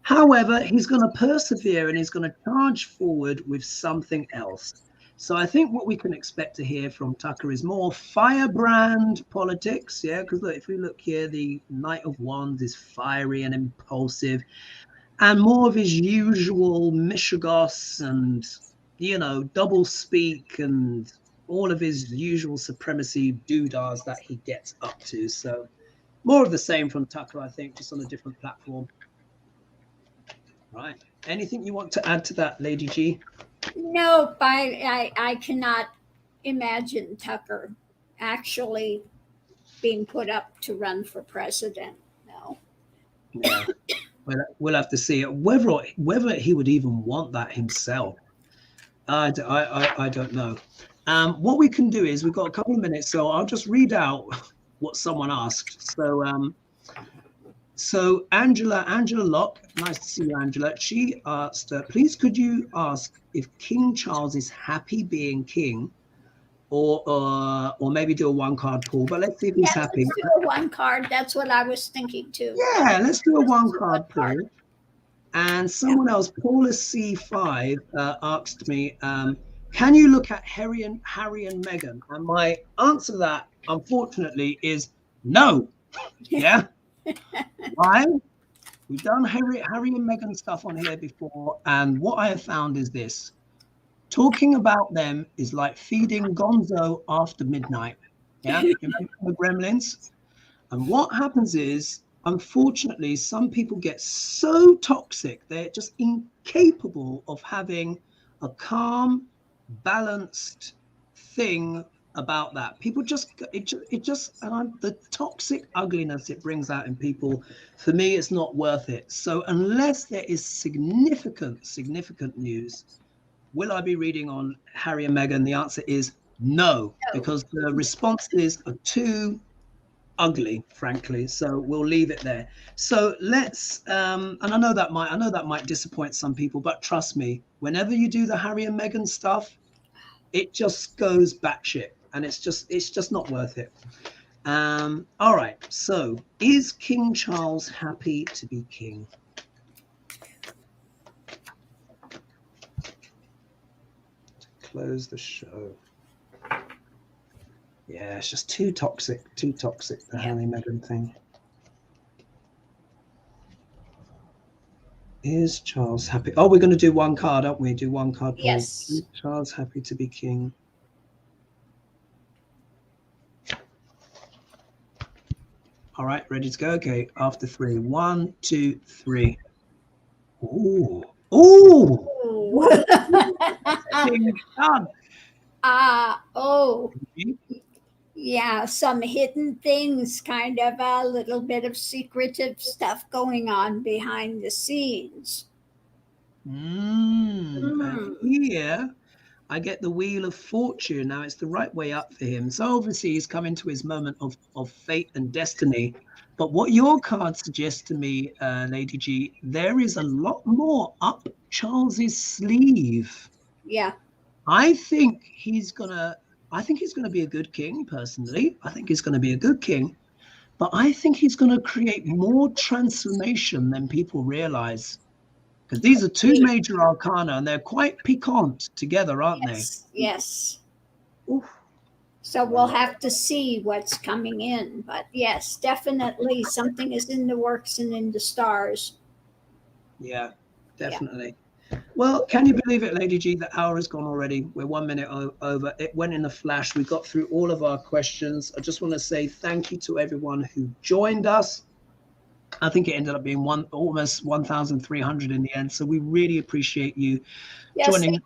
However, he's going to persevere and he's going to charge forward with something else. So I think what we can expect to hear from Tucker is more firebrand politics. Yeah, because look, if we look here, the Knight of Wands is fiery and impulsive, and more of his usual mishegoss and, you know, double speak and all of his usual supremacy doodahs that he gets up to. So more of the same from Tucker, I think, just on a different platform. Right. Anything you want to add to that, Lady G? No, I cannot imagine Tucker actually being put up to run for president. No. Yeah. We'll have to see it. Whether he would even want that himself, I don't know. What we can do is we've got a couple of minutes, so I'll just read out what someone asked. So Angela Locke, nice to see you, Angela. She asked, please could you ask if King Charles is happy being king, or maybe do a 1-card pull, but let's see if he's happy. Let's do a 1 card. That's what I was thinking too. Yeah, let's do a 1-card pull. And someone else, Paula C5, asked me, can you look at Harry and Meghan? And my answer to that, unfortunately, is no. Yeah. Why? We've done Harry and Meghan stuff on here before, and what I have found is this: talking about them is like feeding Gonzo after midnight. Yeah, you remember the gremlins? And what happens is, unfortunately, some people get so toxic, they're just incapable of having a calm, balanced thing about that. People just, the toxic ugliness it brings out in people, for me, it's not worth it. So unless there is significant news, will I be reading on Harry and Meghan? The answer is no, because the responses are too ugly, frankly. So we'll leave it there. So let's and I know that might disappoint some people, but trust me, whenever you do the Harry and Meghan stuff, it just goes batshit, and it's just not worth it. All right, so is King Charles happy to be king? Close the show. Yeah, it's just too toxic, the Harry Meghan thing. Is Charles happy? Oh, we're going to do one card, aren't we? Do one card. Yes. Is Charles happy to be king? All right, ready to go? Okay, after 3. 1, 2, 3. Ooh. Ooh. Yeah, some hidden things, kind of a little bit of secretive stuff going on behind the scenes. And here I get the Wheel of Fortune. Now it's the right way up for him. So obviously he's coming to his moment of fate and destiny. But what your card suggests to me, Lady G, there is a lot more up Charles's sleeve. Yeah. I think he's gonna be a good king, personally. I think he's gonna be a good king, but I think he's gonna create more transformation than people realize. Because these are two major arcana, and they're quite piquant together, aren't they? Yes. Oof. So we'll have to see what's coming in. But yes, definitely something is in the works and in the stars. Yeah, definitely. Yeah. Well, can you believe it, Lady G? The hour has gone already. We're 1 minute over. It went in a flash. We got through all of our questions. I just want to say thank you to everyone who joined us. I think it ended up being almost 1,300 in the end. So we really appreciate you joining.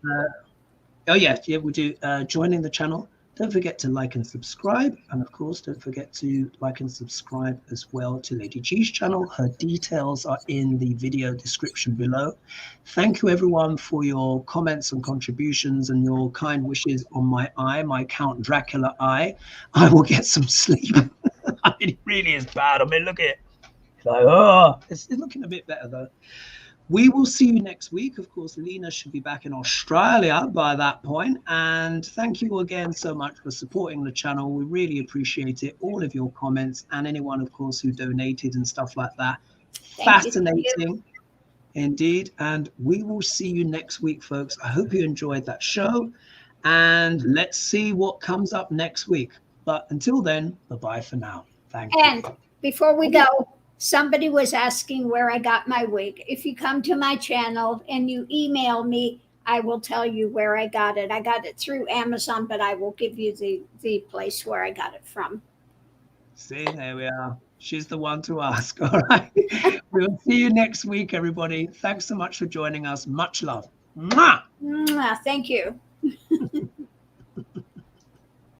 We do. Joining the channel. Don't forget to like and subscribe. And of course, don't forget to like and subscribe as well to Lady G's channel. Her details are in the video description below. Thank you everyone for your comments and contributions and your kind wishes on my eye, my Count Dracula eye. I will get some sleep. I mean, it really is bad. I mean, look at it. Like, oh, it's looking a bit better though. We will see you next week. Of course, Lena should be back in Australia by that point. And thank you again so much for supporting the channel. We really appreciate it. All of your comments and anyone, of course, who donated and stuff like that. Fascinating indeed. And we will see you next week, folks. I hope you enjoyed that show. And let's see what comes up next week. But until then, bye-bye for now. Thank you. And before we go, somebody was asking where I got my wig. If you come to my channel and you email me, I will tell you where I got it. I got it through Amazon, but I will give you the place where I got it from. See, there we are. She's the one to ask. All right. We'll see you next week, everybody. Thanks so much for joining us. Much love. Mwah! Mwah. Thank you.